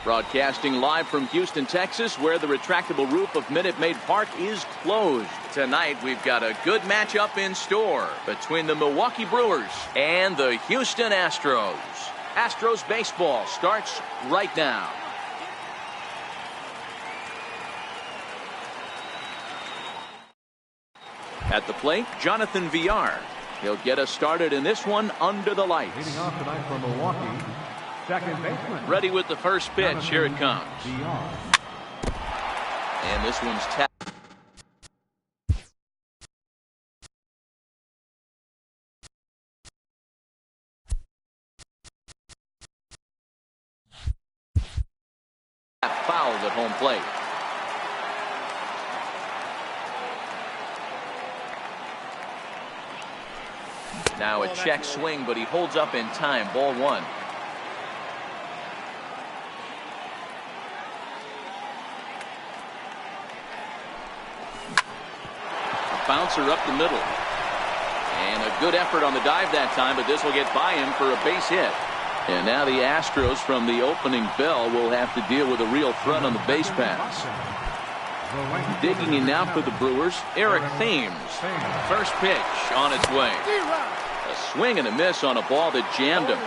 Broadcasting live from Houston, Texas, where the retractable roof of Minute Maid Park is closed. Tonight, we've got a good matchup in store between the Milwaukee Brewers and the Houston Astros. Astros baseball starts right now. At the plate, Jonathan Villar. He'll get us started in this one under the lights. Leading off tonight from Milwaukee, second baseman. Ready with the first pitch. Here it comes. And this one's tapped. Fouled at home plate. Now a check swing, but he holds up in time. Ball one. A bouncer up the middle. And a good effort on the dive that time, but this will get by him for a base hit. And now the Astros from the opening bell will have to deal with a real threat on the base pass. Digging in now for the Brewers, Eric Thames. First pitch on its way. A swing and a miss on a ball that jammed him.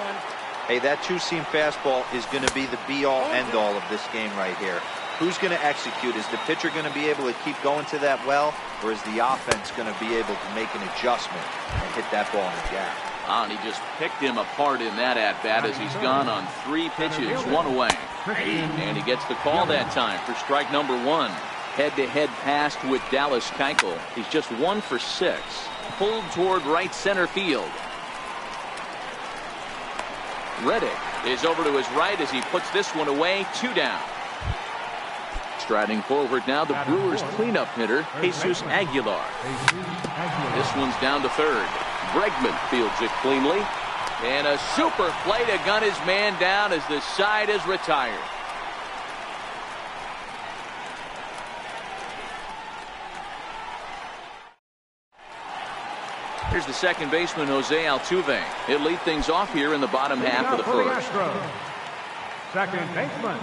Hey, that two-seam fastball is going to be the be-all, end-all of this game right here. Who's going to execute? Is the pitcher going to be able to keep going to that well, or is the offense going to be able to make an adjustment and hit that ball in the gap? And he just picked him apart in that at-bat as he's gone on 3 pitches, 1 away. And he gets the call that time for strike number 1. Head-to-head pass with Dallas Keuchel. He's just 1 for 6. Pulled toward right center field. Reddick is over to his right as he puts this one away. 2 down. Striding forward now, the Brewers cleanup hitter, Jesus Aguilar. This one's down to third. Bregman fields it cleanly. And a super play to gun his man down as the side is retired. Here's the second baseman, Jose Altuve. He'll lead things off here in the bottom half of the first. Second baseman,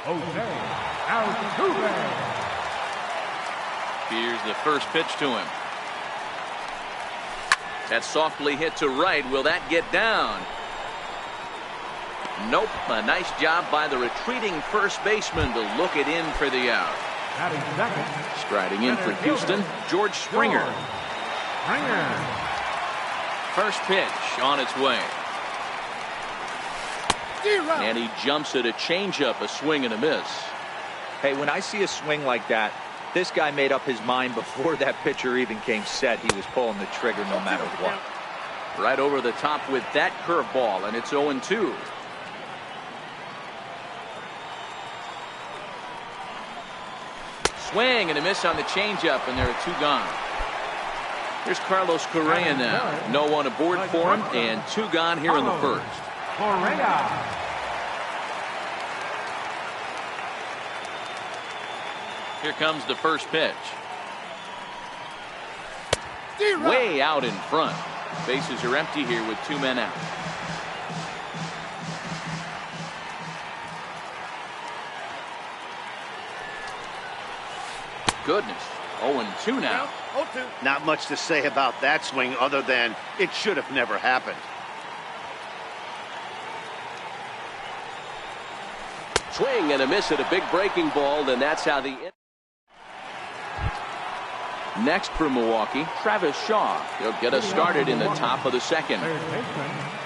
Jose Altuve. Here's the first pitch to him. That's softly hit to right. Will that get down? Nope. A nice job by the retreating first baseman to look it in for the out. Striding in for Houston, George Springer. First pitch on its way. And he jumps at a changeup, a swing and a miss. Hey, when I see a swing like that, this guy made up his mind before that pitcher even came set. He was pulling the trigger no matter what. Right over the top with that curveball, and it's 0-2. Swing and a miss on the changeup, and there are 2 gone. Here's Carlos Correa now. No one aboard for him, and 2 gone here in the first. Correa. Here comes the first pitch. Way out in front. Bases are empty here with 2 men out. Goodness. 0-2 now. Not much to say about that swing other than it should have never happened. Swing and a miss at a big breaking ball, and that's how the... Next for Milwaukee, Travis Shaw. He'll get us started in the top of the second.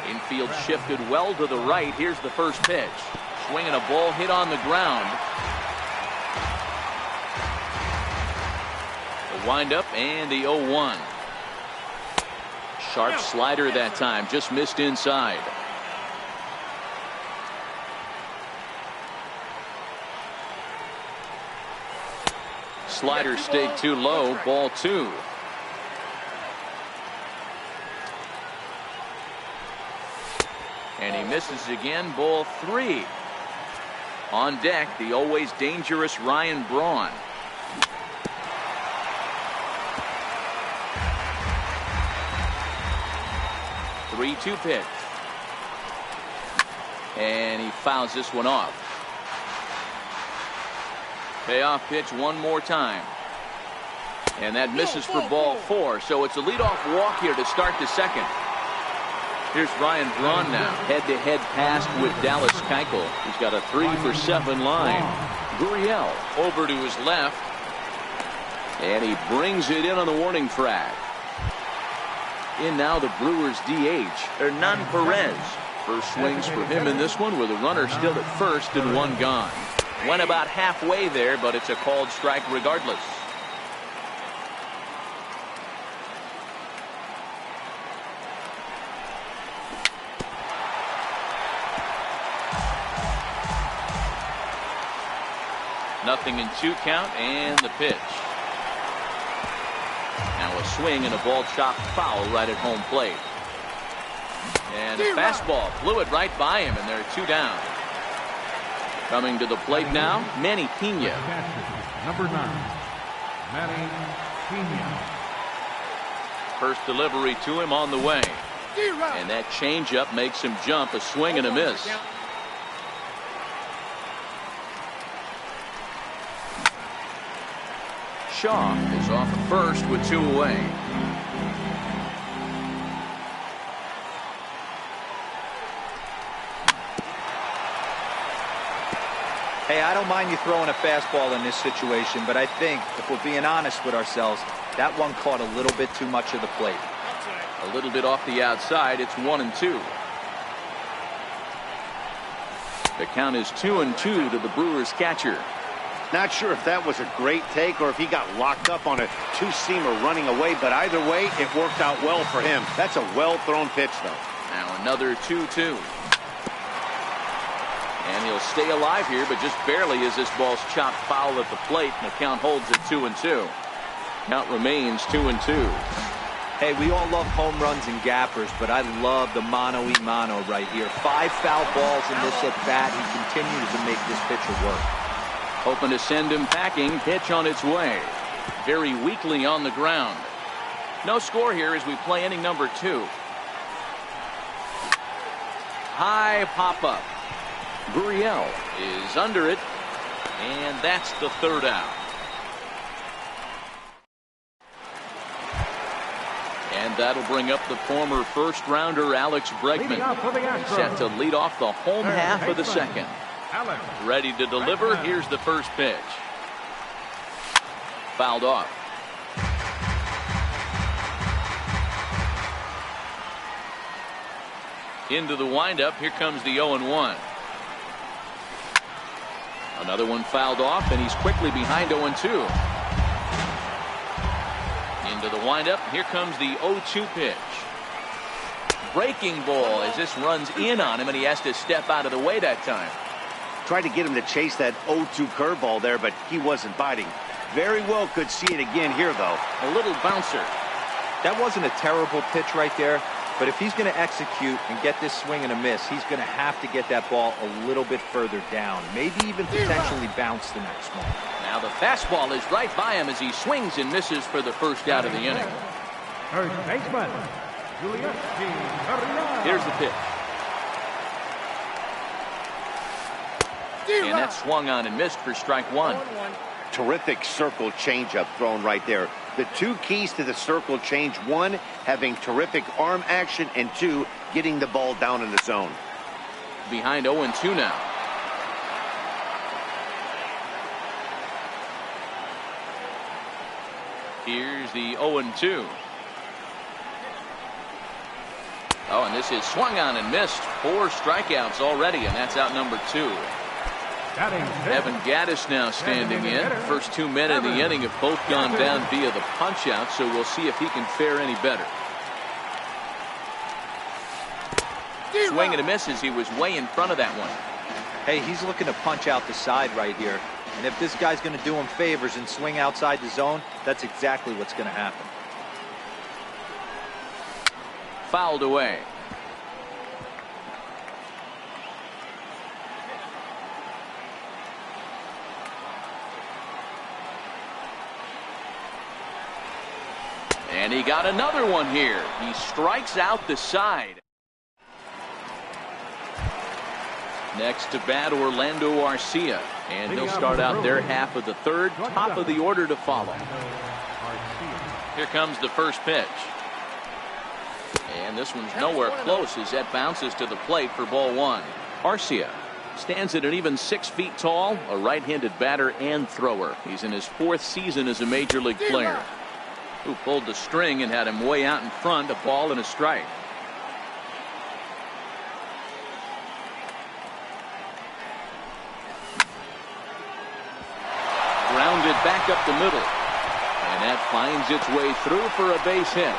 Infield shifted well to the right. Here's the first pitch. Swinging a ball hit on the ground. The windup and the 0-1. Sharp slider that time, just missed inside. Slider stayed too low. Ball 2. And he misses again. Ball 3. On deck, the always dangerous Ryan Braun. The 3-2 pitch. And he fouls this one off. Payoff pitch one more time. And that misses for ball 4. So it's a leadoff walk here to start the second. Here's Ryan Braun now. Head-to-head pass with Dallas Keuchel. He's got a 3-for-7 line. Gurriel over to his left. And he brings it in on the warning track. In now the Brewers DH, Hernan Perez. First swings for him in this one with a runner still at first and one gone. Went about halfway there, but it's a called strike regardless. Nothing in 2 count and the pitch. Now a swing and a ball chopped foul right at home plate. And a fastball blew it right by him, and there are 2 down. Coming to the plate now, Manny Pena. Number 9, Manny Pena. First delivery to him on the way. And that changeup makes him jump, a swing and a miss. Shaw is off at first with 2 away. Hey, I don't mind you throwing a fastball in this situation, but I think, if we're being honest with ourselves, that one caught a little bit too much of the plate. A little bit off the outside. It's 1-2. The count is 2-2 to the Brewers catcher. Not sure if that was a great take or if he got locked up on a 2-seamer running away, but either way, it worked out well for him. That's a well-thrown pitch, though. Now another 2-2. And he'll stay alive here, but just barely as this ball's chopped foul at the plate, and the count holds at 2-2. Count remains 2-2. Hey, we all love home runs and gappers, but I love the mano-y-mano right here. 5 foul balls in this at-bat. He continues to make this pitcher work. Hoping to send him packing. Pitch on its way. Very weakly on the ground. No score here as we play inning number 2. High pop-up. Gurriel is under it, and that's the 3rd out. And that'll bring up the former first-rounder Alex Bregman, set to lead off the home half of the second. Ready to deliver. Here's the first pitch. Fouled off. Into the windup. Here comes the 0-1. Another one fouled off, and he's quickly behind 0-2. Into the windup. Here comes the 0-2 pitch. Breaking ball as this runs in on him, and he has to step out of the way that time. Tried to get him to chase that 0-2 curveball there, but he wasn't biting. Very well could see it again here, though. A little bouncer. That wasn't a terrible pitch right there, but if he's going to execute and get this swing and a miss, he's going to have to get that ball a little bit further down, maybe even potentially bounce the next one. Now the fastball is right by him as he swings and misses for the first out of the inning. First baseman, Julius G. Here's the pitch. And that swung on and missed for strike 1. Terrific circle changeup thrown right there. The 2 keys to the circle change: 1, having terrific arm action, and 2, getting the ball down in the zone. Behind 0-2 now. Here's the 0-2. Oh, and this is swung on and missed. 4 strikeouts already, and that's out number 2. Evan Gattis now standing in. First 2 men in the inning have both gone down via the punch-out, so we'll see if he can fare any better. Swing and a miss as he was way in front of that one. Hey, he's looking to punch out the side right here. And if this guy's going to do him favors and swing outside the zone, that's exactly what's going to happen. Fouled away. And he got another one here. He strikes out the side. Next to bat, Orlando Arcia. And he'll start out their half of the third. Top of the order to follow. Here comes the first pitch. And this one's nowhere close as that bounces to the plate for ball one. Arcia stands at an even 6 feet tall, a right-handed batter and thrower. He's in his 4th season as a major league player. Who pulled the string and had him way out in front, a ball and a strike. Grounded back up the middle. And that finds its way through for a base hit.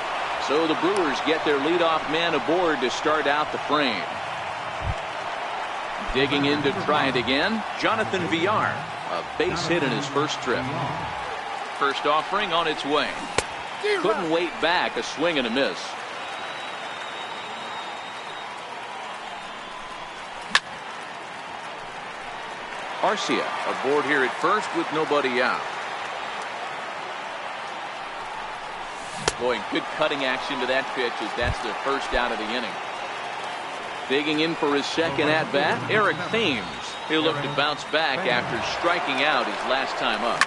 So the Brewers get their leadoff man aboard to start out the frame. Digging in to try it again, Jonathan Villar. A base hit in his first trip. First offering on its way. Couldn't wait back, a swing and a miss. Arcia aboard here at first with nobody out. Boy, good cutting action to that pitch as that's the first out of the inning. Digging in for his second at-bat, Eric Thames. He'll look to bounce back after striking out his last time up.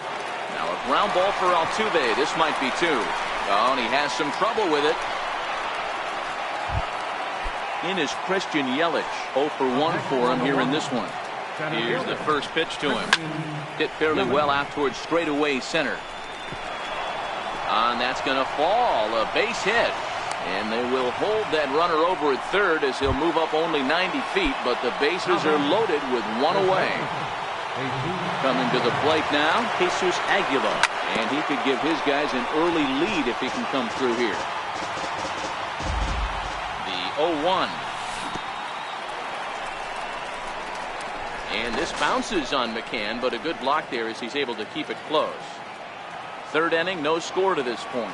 Now a ground ball for Altuve. This might be 2. Oh, and he has some trouble with it. In is Christian Yelich. 0 for 1 for him here in this one. Here's the first pitch to him. Hit fairly well out towards straightaway center. And that's going to fall. A base hit. And they will hold that runner over at third as he'll move up only 90 feet, but the bases are loaded with 1 away. Coming to the plate now, Jesus Aguilar. And he could give his guys an early lead if he can come through here. The 0-1. And this bounces on McCann, but a good block there as he's able to keep it close. Third inning, no score to this point.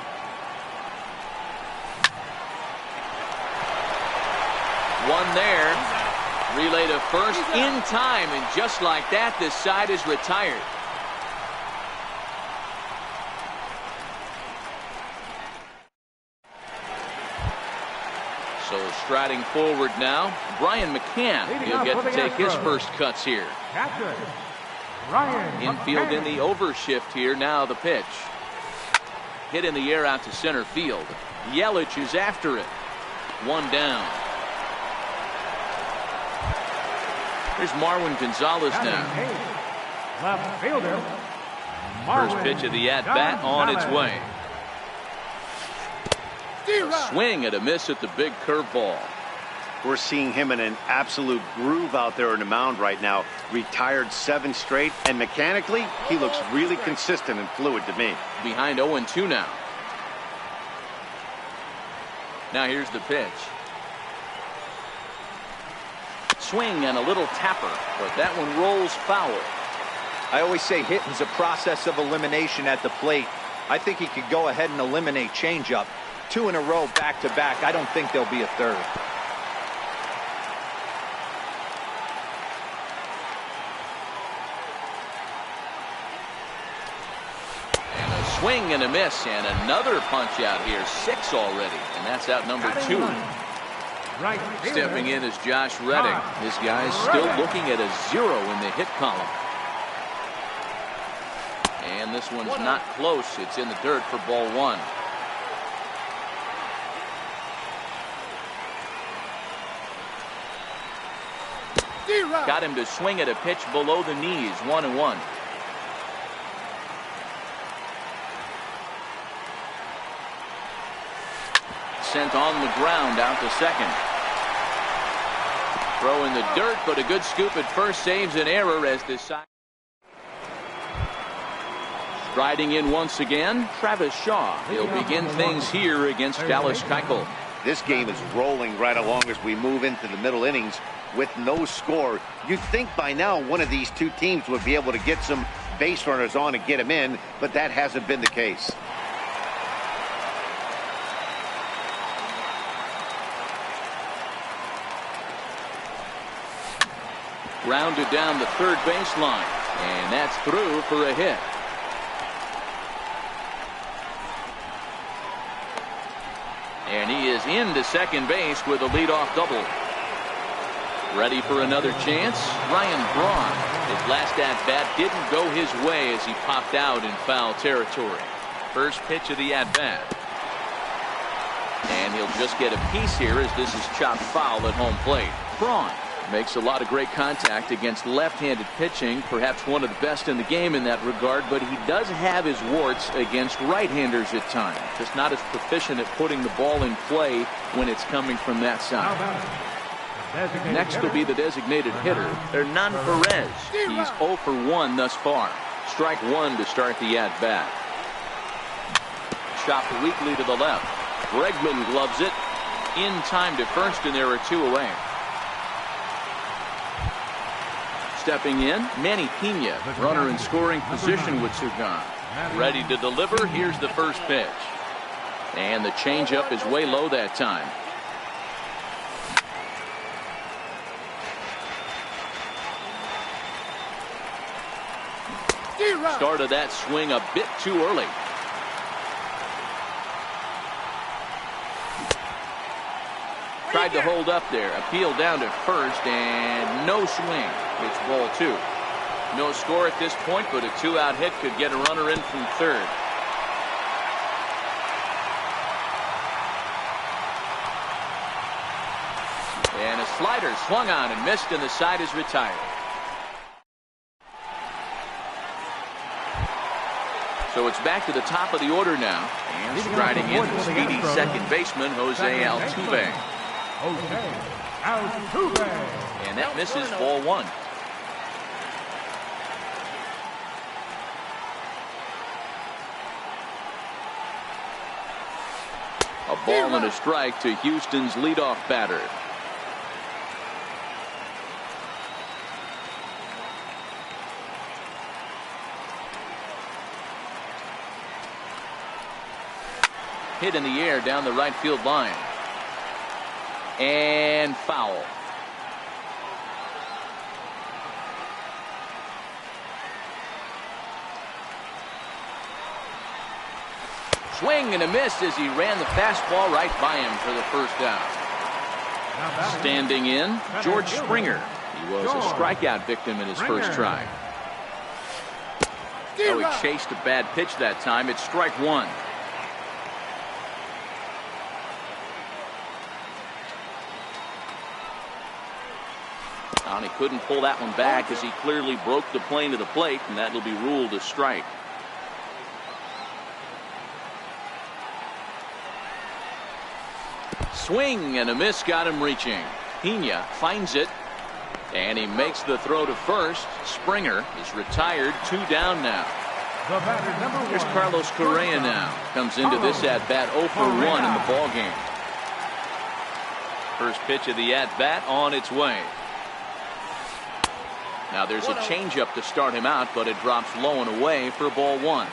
One there. Relay to first in time, and just like that, this side is retired. So striding forward now, Brian McCann. He'll get to take his first cuts here. Infield in the overshift here. Now the pitch. Hit in the air out to center field. Yelich is after it. 1 down. Here's Marwin Gonzalez now. Left fielder. First pitch of the at-bat on its way. A swing and a miss at the big curveball. We're seeing him in an absolute groove out there in the mound right now. Retired 7 straight, and mechanically, he looks really consistent and fluid to me. Behind 0-2 now. Now here's the pitch. Swing and a little tapper, but that one rolls foul. I always say hitting's a process of elimination at the plate. I think he could go ahead and eliminate changeup. 2 in a row back to back. I don't think there'll be a third. And a swing and a miss, and another punch out here. 6 already, and that's out number 2. Stepping in is Josh Reddick. This guy's still looking at a 0 in the hit column. And this one's not close. It's in the dirt for ball 1. Got him to swing at a pitch below the knees. 1-1. Sent on the ground out to second. Throw in the dirt, but a good scoop at first saves an error as this side. Striding in once again, Travis Shaw. He'll begin things here against Dallas Keuchel. This game is rolling right along as we move into the middle innings with no score. You'd think by now one of these two teams would be able to get some base runners on and get them in, but that hasn't been the case. Rounded down the third baseline, and that's through for a hit. And he is into second base with a leadoff double. Ready for another chance? Ryan Braun. His last at-bat didn't go his way as he popped out in foul territory. First pitch of the at-bat. And he'll just get a piece here as this is chopped foul at home plate. Braun makes a lot of great contact against left-handed pitching, perhaps one of the best in the game in that regard, but he does have his warts against right-handers at times. Just not as proficient at putting the ball in play when it's coming from that side. Next will be the designated hitter, Hernan Perez. He's 0 for 1 thus far. Strike one to start the at-bat. Chopped weakly to the left. Bregman gloves it in time to first, and there are two away. Stepping in, Manny Pena, runner in scoring position with Sugan. Ready to deliver. Here's the first pitch. And the changeup is way low that time. Started that swing a bit too early. Tried to hold up there. Appeal down to first, and no swing. It's ball two. No score at this point, but a two-out hit could get a runner in from third. And a slider swung on and missed, and the side is retired. So it's back to the top of the order now. And striding in the speedy second baseman, Jose Altuve. And that misses, ball one. A ball and a strike to Houston's leadoff batter. Hit in the air down the right field line. And foul. Swing and a miss as he ran the fastball right by him for the first out. Standing in, George Springer. He was a strikeout victim in his first try. Oh, he chased a bad pitch that time. It's strike one. And he couldn't pull that one back as he clearly broke the plane to the plate, and that will be ruled a strike. Swing and a miss got him reaching. Pena finds it, and he makes the throw to first. Springer is retired, two down now. Here's Carlos Correa now. Comes into this at-bat 0 for 1 in the ballgame. First pitch of the at-bat on its way. Now there's a changeup to start him out, but it drops low and away for ball one.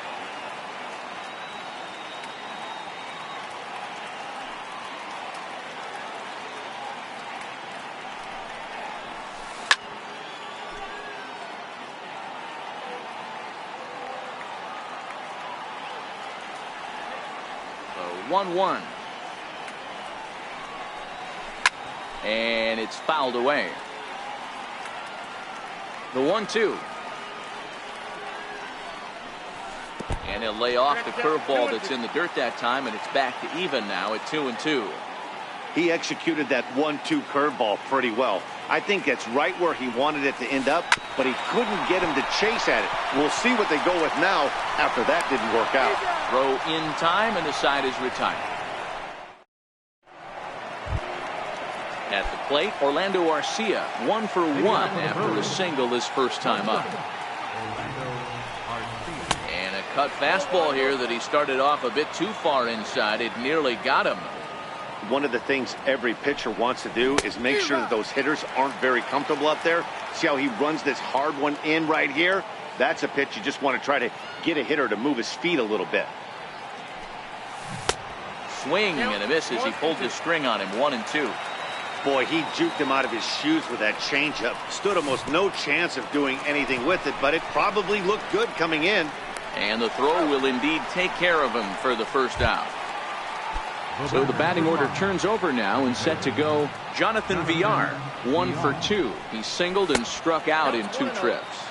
So 1-1. And it's fouled away. The 1-2. And he'll lay off the curveball that's in the dirt that time, and it's back to even now at 2-2. He executed that 1-2 curveball pretty well. I think that's right where he wanted it to end up, but he couldn't get him to chase at it. We'll see what they go with now after that didn't work out. Throw in time, and the side is retired. At the plate, Orlando Arcia, 1 for 1 after a single his first time up. And a cut fastball here that he started off a bit too far inside. It nearly got him. One of the things every pitcher wants to do is make sure that those hitters aren't very comfortable up there. See how he runs this hard one in right here? That's a pitch you just want to try to get a hitter to move his feet a little bit. Swing and a miss as he pulled the string on him, 1-2. Boy, he juked him out of his shoes with that changeup. Stood almost no chance of doing anything with it, but it probably looked good coming in. And the throw will indeed take care of him for the first out. So the batting order turns over now and set to go. Jonathan Villar, 1 for 2. He singled and struck out in 2 trips.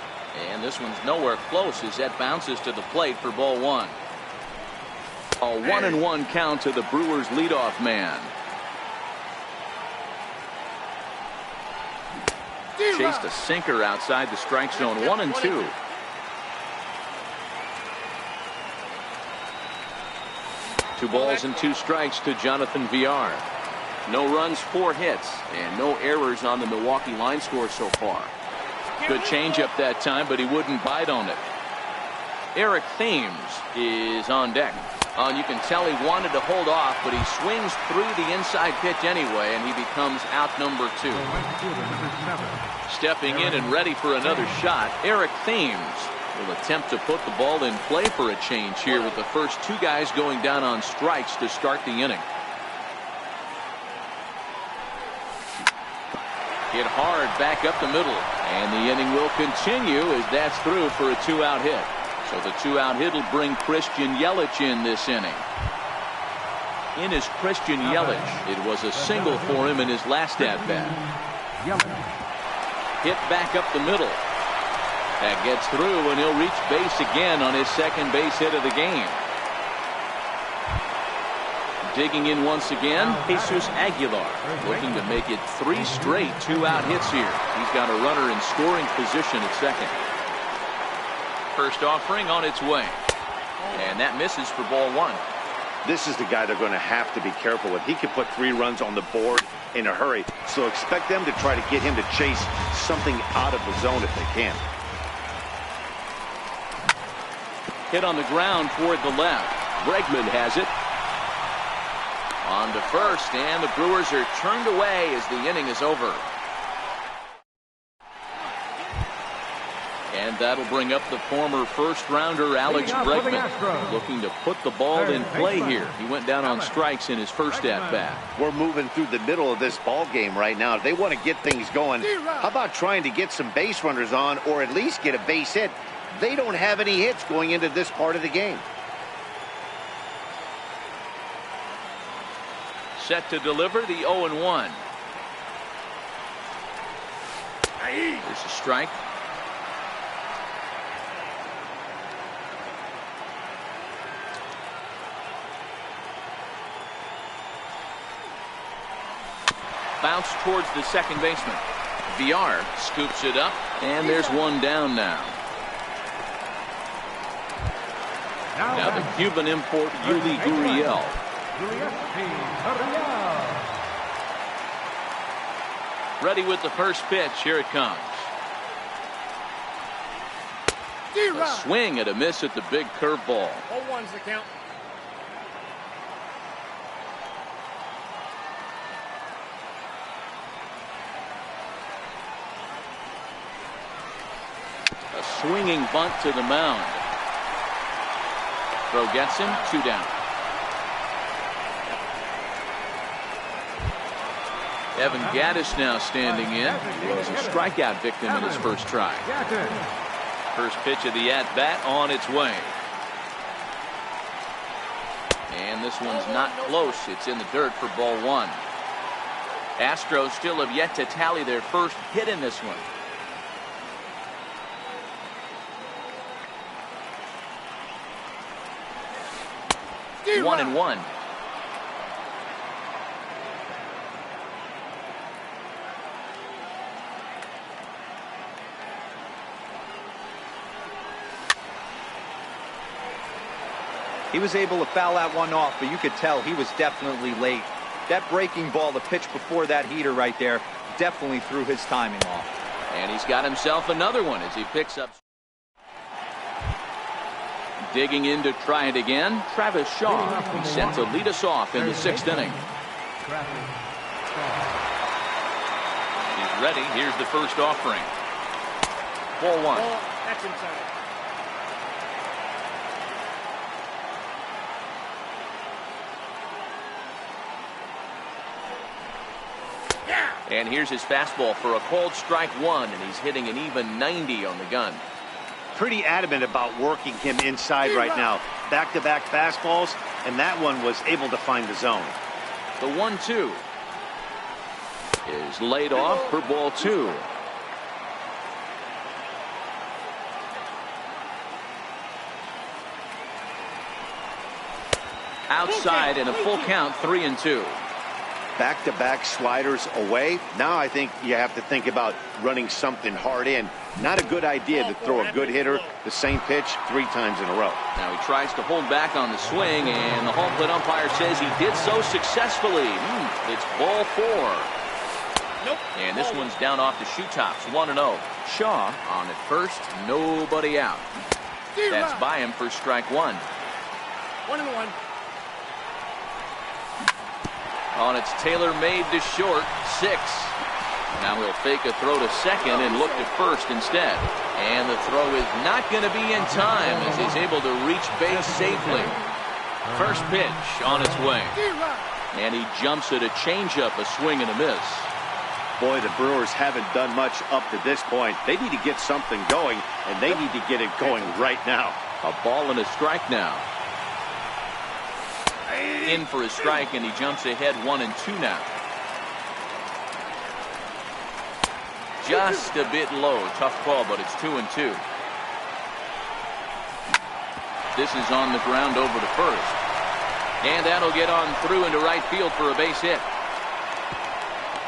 And this one's nowhere close as that bounces to the plate for ball 1. A 1-1 count to the Brewers leadoff man. Chased a sinker outside the strike zone. 1-2. Two balls and 2 strikes to Jonathan Villar. No runs, 4 hits, and no errors on the Milwaukee line score so far. Good changeup that time, but he wouldn't bite on it. Eric Thames is on deck. You can tell he wanted to hold off, but he swings through the inside pitch anyway, and he becomes out number 2. Stepping in and ready for another shot, Eric Thames will attempt to put the ball in play for a change here with the first 2 guys going down on strikes to start the inning. Hit hard back up the middle, and the inning will continue as that's through for a 2-out hit. So the 2-out hit will bring Christian Yelich in this inning. In is Christian Yelich. It was a single for him in his last at-bat. Hit back up the middle. That gets through, and he'll reach base again on his second base hit of the game. Digging in once again, Jesus Aguilar, looking to make it 3 straight 2-out hits here. He's got a runner in scoring position at second. First offering on its way, and that misses for ball 1. This is the guy they're going to have to be careful with. He can put 3 runs on the board in a hurry, so expect them to try to get him to chase something out of the zone if they can. Hit on the ground toward the left. Bregman has it. On to first, and the Brewers are turned away as the inning is over. And that'll bring up the former first-rounder Alex Bregman, looking to put the ball in play here. He went down on strikes in his first at-bat. We're moving through the middle of this ball game right now. If they want to get things going, how about trying to get some base runners on or at least get a base hit? They don't have any hits going into this part of the game. Set to deliver the 0-1. There's a strike. Bounce towards the second baseman. Villar scoops it up, and there's one down now. Now the Cuban import, Yuli Gurriel. Ready with the first pitch. Here it comes. A swing and a miss at the big curveball. 0-1's the count. A swinging bunt to the mound. Throw gets him, 2 down. Evan Gattis now standing in. He was a strikeout victim in his first try. First pitch of the at-bat on its way. And this one's not close. It's in the dirt for ball 1. Astros still have yet to tally their first hit in this one. One and one. He was able to foul that one off, but you could tell he was definitely late. That breaking ball, the pitch before that heater right there, definitely threw his timing off. And he's got himself another one as he picks up. Digging in to try it again, Travis Shaw. He's set to lead us off in the 6th inning. He's ready. Here's the first offering. Ball 1. That's inside. And here's his fastball for a called strike 1, and he's hitting an even 90 on the gun. Pretty adamant about working him inside right now. Back-to-back fastballs, and that one was able to find the zone. The 1-2 is laid off for ball 2. Outside and a full count, 3-2. Back-to-back sliders away. Now I think you have to think about running something hard in. Not a good idea to throw a good hitter the same pitch 3 times in a row. Now he tries to hold back on the swing, and the home plate umpire says he did so successfully. It's ball 4. Nope. And this one's down off the shoe tops, 1-0. Shaw on at first, nobody out. That's by him for strike 1. 1-1. On its tailor-made to short, 6. Now he'll fake a throw to second and look to first instead. And the throw is not going to be in time as he's able to reach base safely. First pitch on its way. And he jumps at a changeup, a swing and a miss. Boy, the Brewers haven't done much up to this point. They need to get something going, and they need to get it going right now. A ball and a strike now. In for a strike, and he jumps ahead 1-2 now. Just a bit low. Tough call, but it's 2-2. This is on the ground over to first. And that'll get on through into right field for a base hit.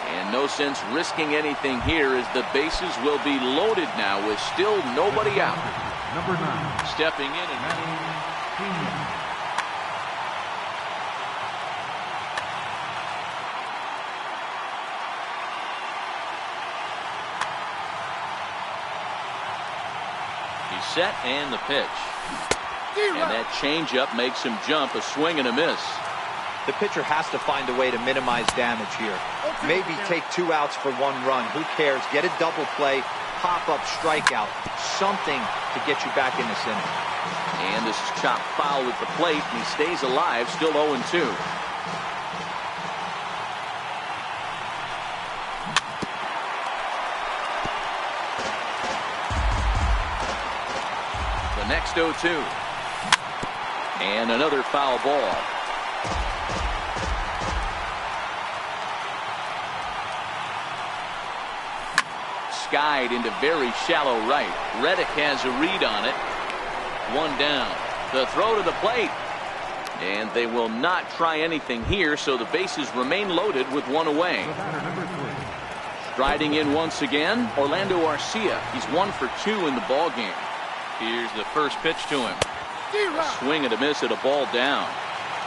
And no sense risking anything here as the bases will be loaded now with still nobody out. Number 9. Stepping in and set and the pitch. And that changeup makes him jump, a swing and a miss. The pitcher has to find a way to minimize damage here. Maybe take 2 outs for 1 run. Who cares? Get a double play, pop-up strikeout, something to get you back in this inning. And this is chopped foul at the plate, and he stays alive, still 0-2. Next 0-2. And another foul ball. Skied into very shallow right. Reddick has a read on it. 1 down. The throw to the plate. And they will not try anything here, so the bases remain loaded with 1 away. Striding in once again, Orlando Arcia. He's 1 for 2 in the ball game. Here's the first pitch to him. A swing and a miss at a ball down.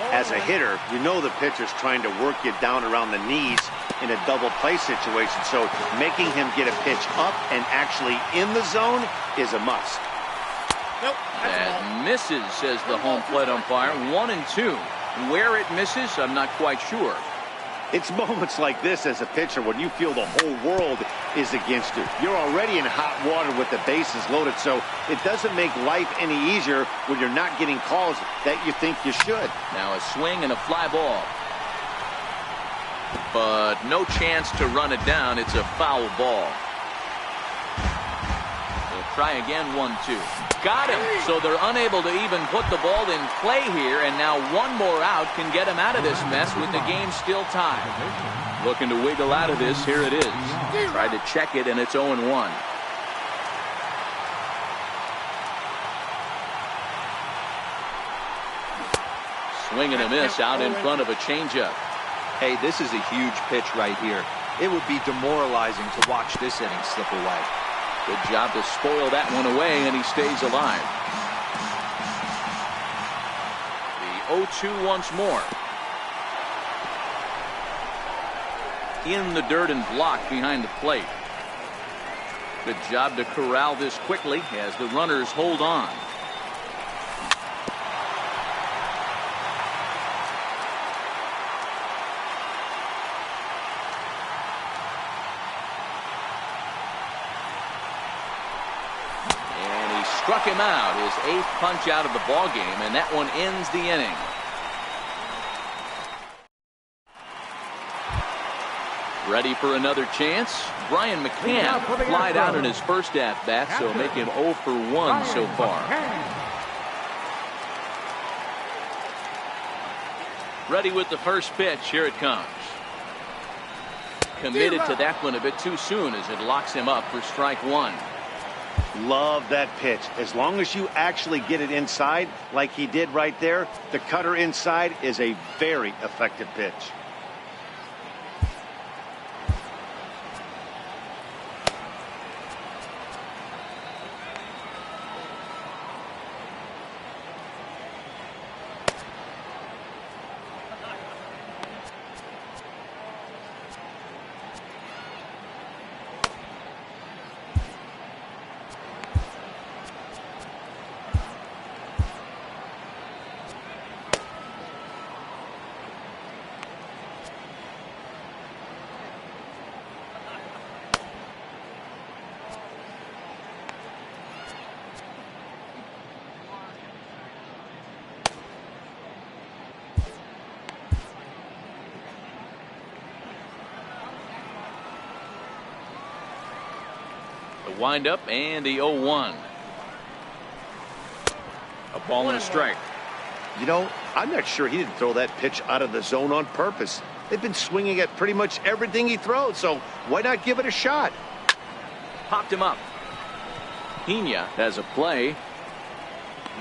As a hitter, you know the pitcher's trying to work you down around the knees in a double play situation. So making him get a pitch up and actually in the zone is a must. Nope. That misses, says the home plate umpire. 1-2. Where it misses, I'm not quite sure. It's moments like this as a pitcher when you feel the whole world is against you. You're already in hot water with the bases loaded, so it doesn't make life any easier when you're not getting calls that you think you should. Now a swing and a fly ball. But no chance to run it down. It's a foul ball. They'll try again, 1-2. Got him. So they're unable to even put the ball in play here, and now 1 more out can get him out of this mess with the game still tied. Looking to wiggle out of this. Here it is. Tried to check it, and it's 0-1. Swing and a miss out in front of a changeup. Hey, this is a huge pitch right here. It would be demoralizing to watch this inning slip away. Good job to spoil that one away, and he stays alive. The 0-2 once more. In the dirt and blocked behind the plate. Good job to corral this quickly as the runners hold on. Struck him out, his 8th punch out of the ball game, and that one ends the inning. Ready for another chance? Brian McCann flied out in his first at-bat, so make him 0 for 1 so far. Ready with the first pitch. Here it comes. Committed to that one a bit too soon as it locks him up for strike one. Love that pitch. As long as you actually get it inside like he did right there, the cutter inside is a very effective pitch. The windup and the 0-1. A ball and a strike. You know, I'm not sure he didn't throw that pitch out of the zone on purpose. They've been swinging at pretty much everything he throws, so why not give it a shot? Popped him up. Pena has a play.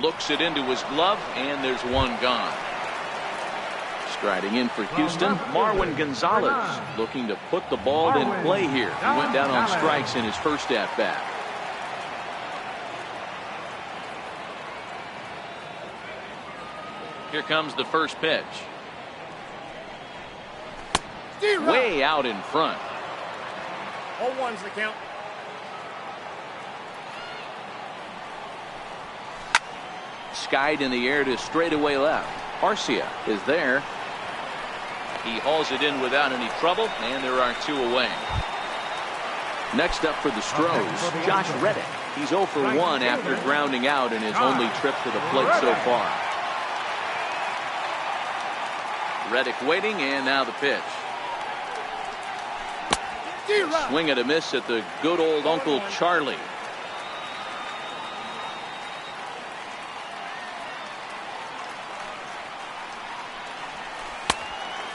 Looks it into his glove, and there's one gone. Striding in for Houston, Marwin Gonzalez looking to put the ball in play here. He went down on strikes in his first at-bat. Here comes the first pitch. Way out in front. 0-1's the count. Skied in the air to straightaway left. Arcia is there. He hauls it in without any trouble, and there are two away. Next up for the Stros, Josh Reddick. He's 0 for 1 after grounding out in his only trip to the plate so far. Reddick waiting, and now the pitch. Swing and a miss at the good old Uncle Charlie.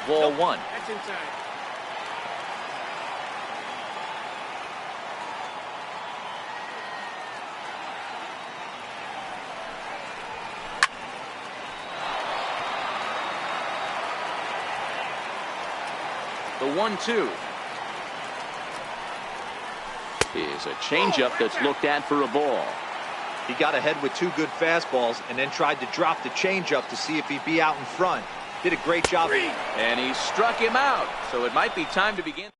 Ball one. That's inside. The 1-2 is a changeup that's looked at for a ball. He got ahead with two good fastballs and then tried to drop the changeup to see if he'd be out in front. Did a great job. And he struck him out, so it might be time to begin.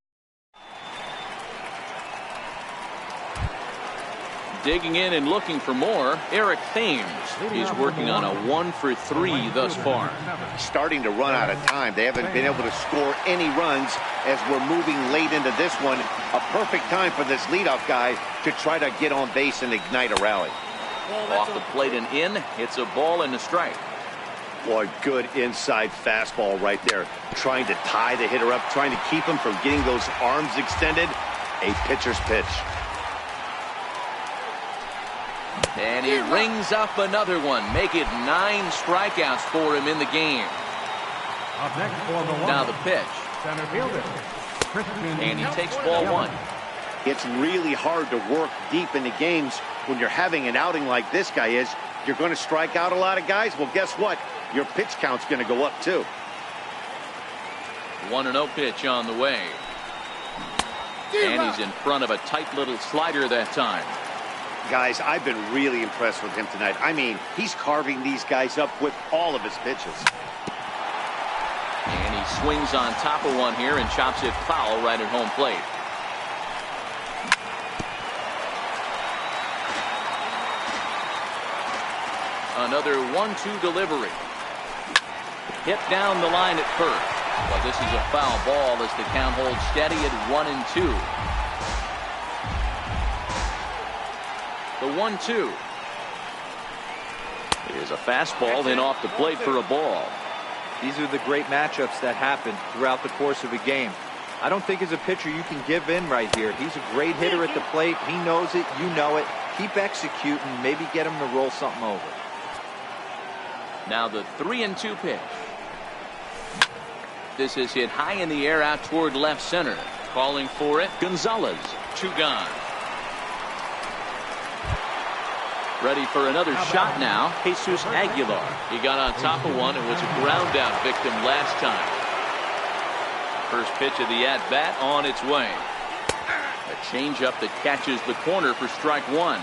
Digging in and looking for more, Eric Thames. He's working on a 1 for 3 thus far. Starting to run out of time. They haven't been able to score any runs as we're moving late into this one. A perfect time for this leadoff guy to try to get on base and ignite a rally. Off the plate and in, it's a ball and a strike. Boy, good inside fastball right there. Trying to tie the hitter up, trying to keep him from getting those arms extended. A pitcher's pitch. And he rings up another one. Make it 9 strikeouts for him in the game. Now the pitch. And he takes ball 1. It's really hard to work deep into games when you're having an outing like this guy is. You're going to strike out a lot of guys. Well, guess what? Your pitch count's going to go up too. 1-0 pitch on the way. And he's in front of a tight little slider that time. Guys, I've been really impressed with him tonight. I mean, he's carving these guys up with all of his pitches. And he swings on top of one here and chops it foul right at home plate. Another 1-2 delivery. Hit down the line at first. But this is a foul ball as the count holds steady at 1-2. The 1-2 is a fastball then off the plate for a ball. These are the great matchups that happen throughout the course of a game. I don't think as a pitcher you can give in right here. He's a great hitter at the plate. He knows it. You know it. Keep executing. Maybe get him to roll something over. Now the 3-2 pitch. This is hit high in the air out toward left center. Calling for it, Gonzalez. 2 gone. Ready for another shot now, Jesus Aguilar. He got on top of one and was a ground out victim last time. First pitch of the at-bat on its way. A changeup that catches the corner for strike 1.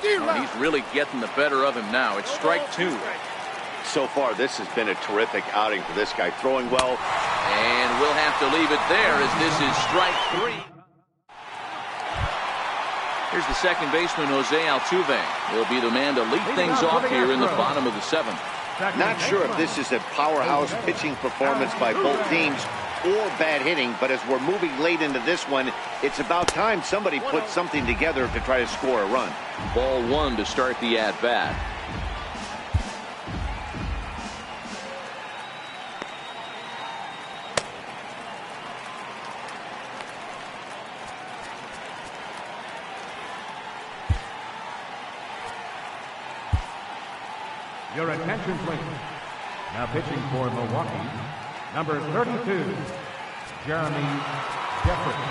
Oh, he's really getting the better of him now. It's strike 2. So far, this has been a terrific outing for this guy. Throwing well. And we'll have to leave it there as this is strike 3. Here's the second baseman, Jose Altuve. He'll be the man to lead things off here in the bottom of the 7th. Not sure if this is a powerhouse pitching performance by both teams or bad hitting, but as we're moving late into this one, it's about time somebody puts something together to try to score a run. Ball 1 to start the at-bat. Your attention, please. Now pitching for Milwaukee, number 32, Jeremy Jefferson.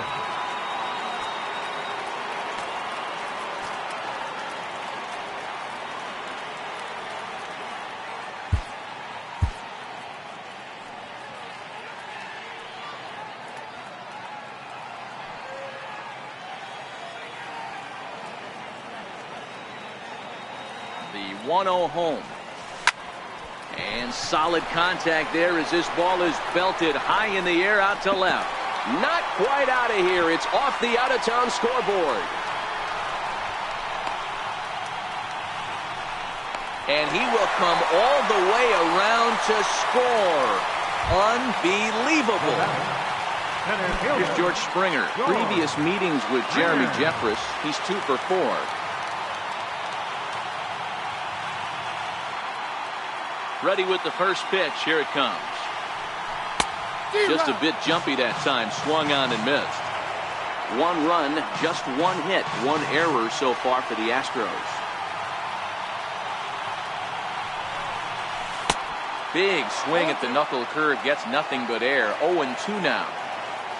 The 1-0 home. And solid contact there as this ball is belted high in the air out to left. Not quite out of here. It's off the out-of-town scoreboard. And he will come all the way around to score. Unbelievable. Here's George Springer. Previous meetings with Jeremy Jeffress, he's 2 for 4. Ready with the first pitch. Here it comes. Just a bit jumpy that time. Swung on and missed. 1 run, just 1 hit, 1 error so far for the Astros. Big swing at the knuckle curve. Gets nothing but air. 0-2 now.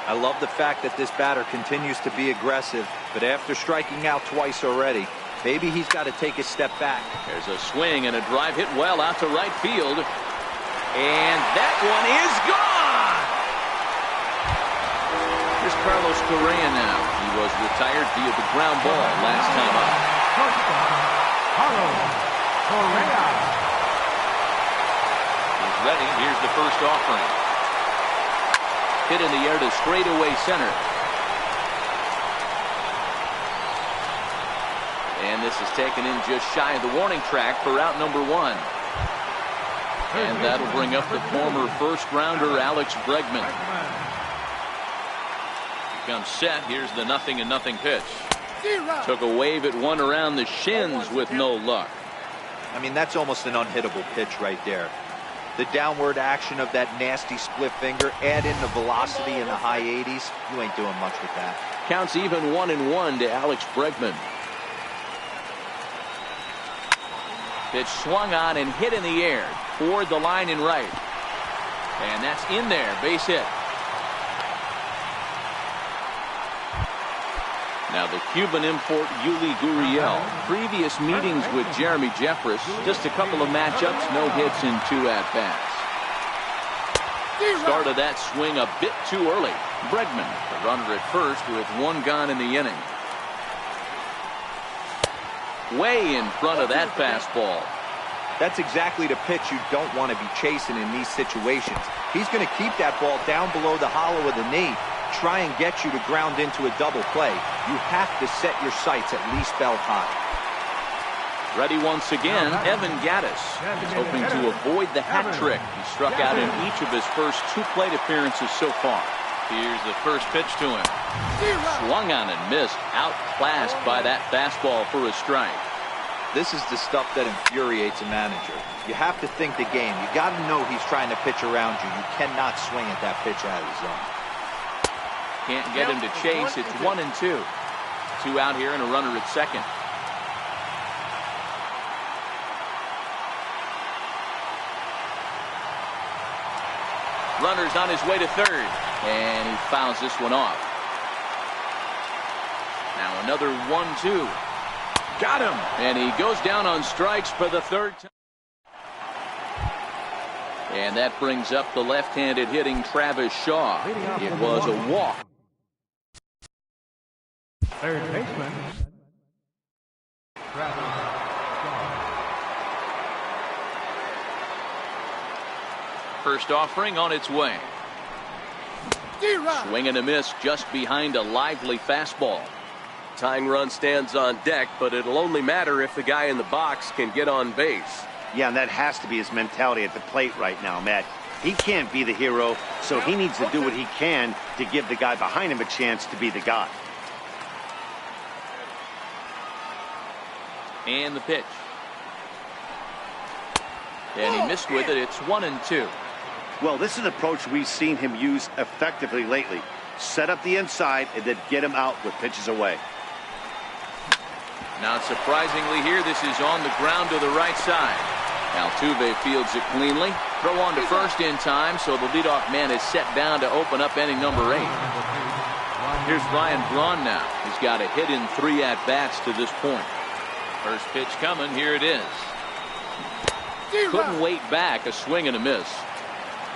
I love the fact that this batter continues to be aggressive, but after striking out twice already, maybe he's got to take a step back. There's a swing and a drive hit well out to right field. And that one is gone! Here's Carlos Correa now. He was retired via the ground ball last time up. Carlos Correa. He's ready. Here's the first offering. Hit in the air to straightaway center. And this is taken in just shy of the warning track for out number 1. And that'll bring up the former first-rounder Alex Bregman. He comes set. Here's the 0-0 pitch. Took a wave at one around the shins with no luck. I mean, that's almost an unhittable pitch right there. The downward action of that nasty split finger, add in the velocity in the high 80s, you ain't doing much with that. Counts even 1-1 to Alex Bregman. Pitch swung on and hit in the air toward the line and right. And that's in there. Base hit. Now the Cuban import Yuli Gurriel. Previous meetings with Jeremy Jeffress. Just a couple of matchups. No hits in 2 at-bats. Started that swing a bit too early. Bregman, the runner at first with 1 gone in the inning. Way in front of that fastball. That's exactly the pitch you don't want to be chasing in these situations. He's going to keep that ball down below the hollow of the knee, try and get you to ground into a double play. You have to set your sights at least belt high. Ready once again, Evan Gattis is hoping to avoid the hat trick. He struck out in each of his first 2 plate appearances so far. Here's the first pitch to him. Swung on and missed. Outclassed by that fastball for a strike. This is the stuff that infuriates a manager. You have to think the game. You got to know he's trying to pitch around you. You cannot swing at that pitch out of the zone. Can't get him to chase. It's 1-2. 2 out here and a runner at second. Runner's on his way to third, and he fouls this one off. Now another 1-2. Got him, and he goes down on strikes for the third time. And that brings up the left-handed hitting Travis Shaw. It was a walk. Third baseman, Travis Shaw. First offering on its way. Swing and a miss just behind a lively fastball. Tying run stands on deck, but it'll only matter if the guy in the box can get on base. Yeah, and that has to be his mentality at the plate right now, Matt. He can't be the hero, so he needs to do what he can to give the guy behind him a chance to be the guy. And the pitch. And he missed with it. It's 1-2. Well, this is an approach we've seen him use effectively lately. Set up the inside and then get him out with pitches away. Now, surprisingly here, this is on the ground to the right side. Altuve fields it cleanly. Throw on to first in time, so the leadoff man is set down to open up inning number 8. Here's Ryan Braun now. He's got a hit in 3 at-bats to this point. First pitch coming. Here it is. Couldn't wait back. A swing and a miss.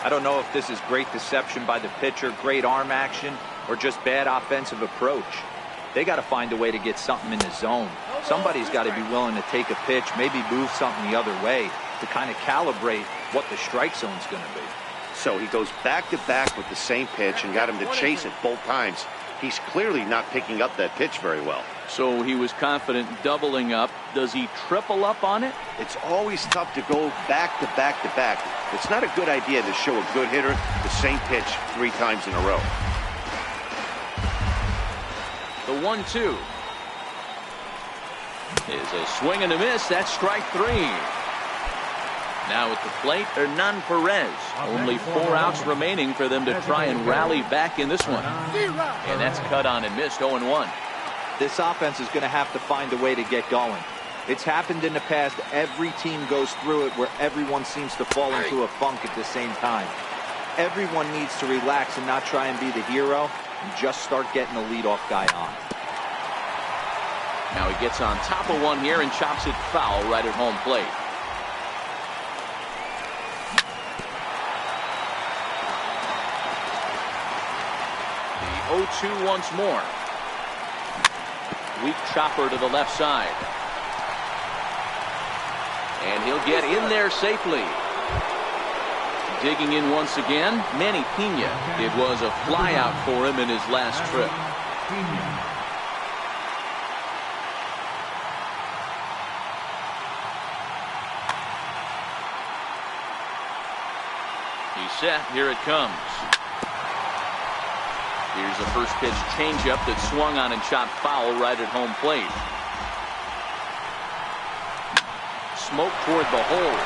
I don't know if this is great deception by the pitcher, great arm action, or just bad offensive approach. They got to find a way to get something in the zone. Somebody's got to be willing to take a pitch, maybe move something the other way to kind of calibrate what the strike zone's going to be. So he goes back-to-back with the same pitch and got him to chase it both times. He's clearly not picking up that pitch very well. So he was confident doubling up. Does he triple up on it? It's always tough to go back-to-back-to-back. It's not a good idea to show a good hitter the same pitch 3 times in a row. The 1-2 is a swing and a miss. That's strike 3. Now at the plate, Hernan Perez. Only 4 outs remaining for them to try and rally back in this one. And that's cut on and missed. 0-1. This offense is going to have to find a way to get going. It's happened in the past. Every team goes through it where everyone seems to fall into a funk at the same time. Everyone needs to relax and not try and be the hero and just start getting the leadoff guy on. Now he gets on top of one here and chops it foul right at home plate. The 0-2 once more. Weak chopper to the left side. And he'll get in there safely. Digging in once again, Manny Pena. It was a flyout for him in his last trip. He's set. Here it comes. Here's a first pitch changeup that swung on and chopped foul right at home plate. Smoke toward the hole.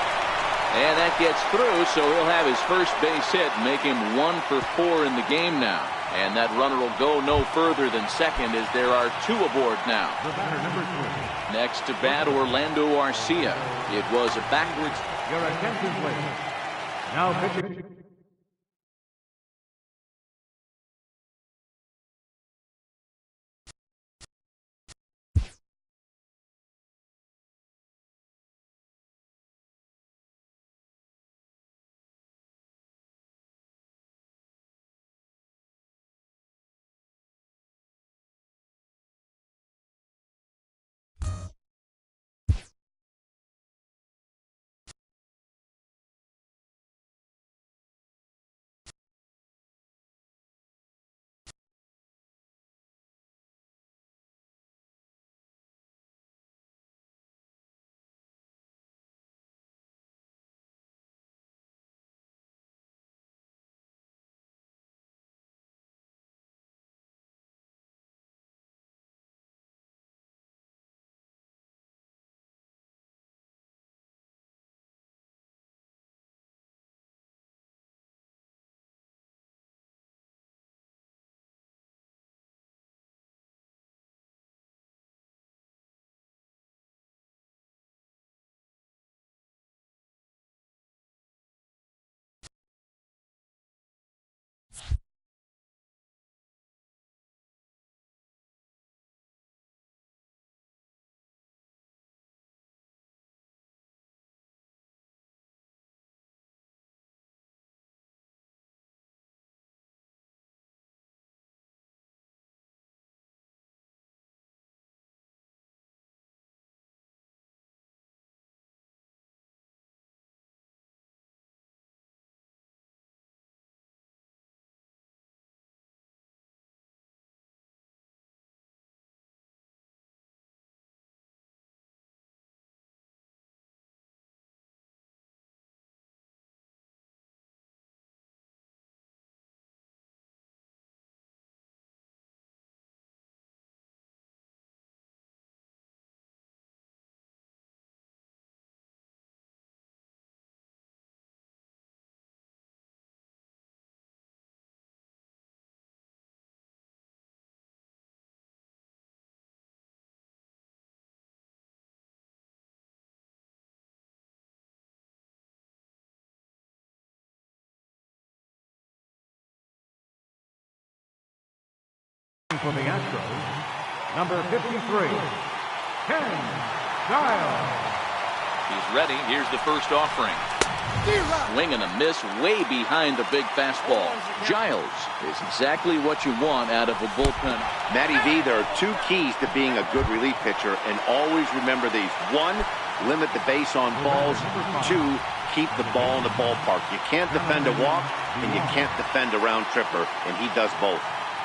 And that gets through, so he'll have his first base hit, make him 1 for 4 in the game now. And that runner will go no further than second as there are 2 aboard now. The batter, number 3. Next to bat, Orlando Arcia. It was a backwards. Your attention, please. Now pitching. for the Astros, number 53, Ken Giles. He's ready. Here's the first offering. Swing and a miss way behind the big fastball. Giles is exactly what you want out of a bullpen. Matty V, there are two keys to being a good relief pitcher, and always remember these. One, limit the base on balls. Two, keep the ball in the ballpark. You can't defend a walk, and you can't defend a round tripper, and he does both.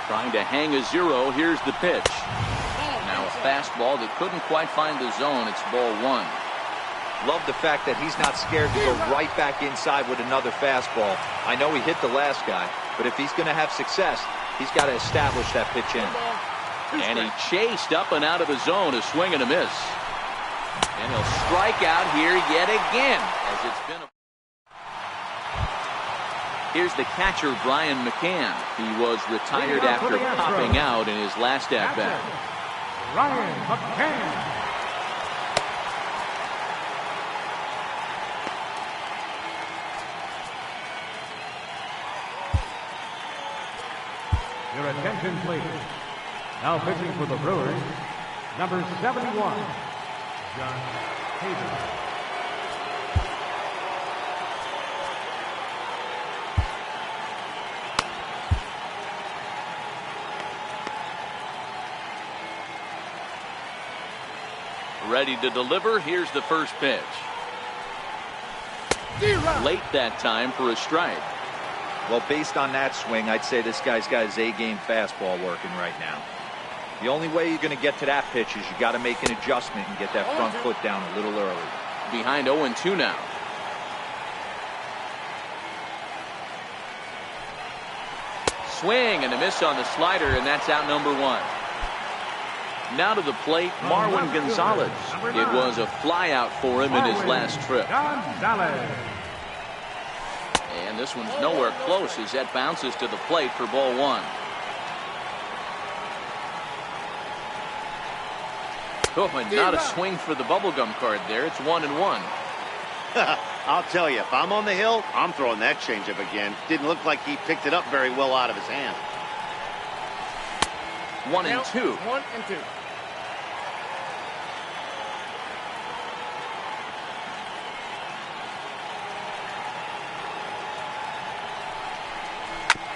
Trying to hang a zero. Here's the pitch. Now a fastball that couldn't quite find the zone. It's ball one. Love the fact that he's not scared to go right back inside with another fastball. I know he hit the last guy, but if he's going to have success, he's got to establish that pitch in. And he chased up and out of the zone. A swing and a miss. And he'll strike out here yet again, as it's been a... Here's the catcher, Brian McCann. He was retired after popping out in his last at-bat. Brian McCann. Your attention, please. Now pitching for the Brewers, number 71, John Hayden. Ready to deliver. Here's the first pitch. Late that time for a strike. Well, based on that swing, I'd say this guy's got his A-game fastball working right now. The only way you're going to get to that pitch is you got to make an adjustment and get that front foot down a little early. Behind 0-2 now. Swing and a miss on the slider, and that's out number one. Now to the plate, Marwin Gonzalez. It was a flyout for him in his last trip. Gonzalez. And this one's nowhere close as that bounces to the plate for ball one. Oh, and not a swing for the bubblegum card there. It's 1-1. I'll tell you, if I'm on the hill, I'm throwing that changeup again. Didn't look like he picked it up very well out of his hand. 1-2. 1-2.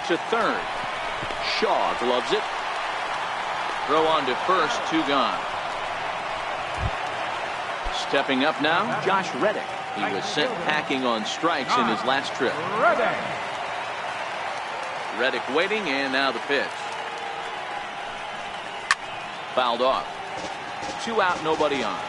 To third. Shaw gloves it. Throw on to first, 2 gone. Stepping up now, Josh Reddick. He was sent packing on strikes in his last trip. Reddick waiting, and now the pitch. Fouled off. 2 out, nobody on.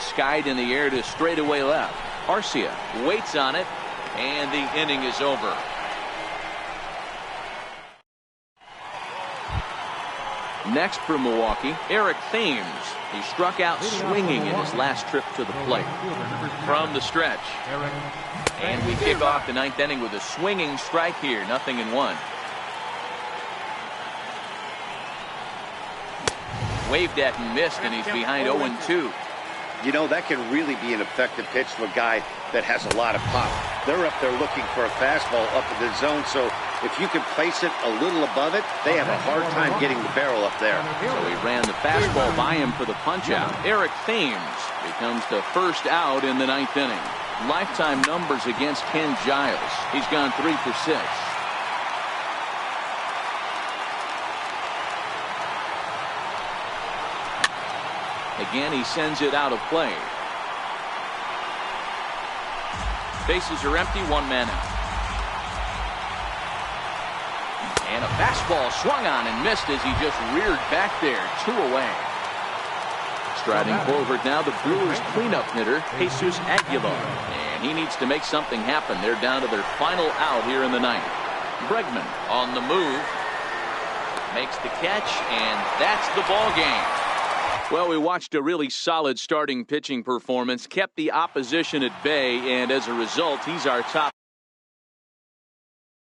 Skied in the air to straightaway left. Arcia waits on it, and the inning is over. Next for Milwaukee, Eric Thames. He struck out swinging in his last trip to the plate. From the stretch. And we kick off the 9th inning with a swinging strike here. 0-1. Waved at and missed, and he's behind 0-2. You know, that can really be an effective pitch to a guy that has a lot of pop. They're up there looking for a fastball up in the zone, so if you can place it a little above it, they have a hard time getting the barrel up there. So he ran the fastball by him for the punch-out. Eric Thames becomes the first out in the 9th inning. Lifetime numbers against Ken Giles. He's gone 3 for 6. Again, he sends it out of play. Bases are empty, 1 man out. And a fastball swung on and missed as he just reared back there. 2 away. Striding forward now, the Brewers cleanup hitter, Jesus Aguilar. And he needs to make something happen. They're down to their final out here in the 9th. Bregman on the move. Makes the catch, and that's the ball game. Well, we watched a really solid starting pitching performance, kept the opposition at bay, and as a result, he's our top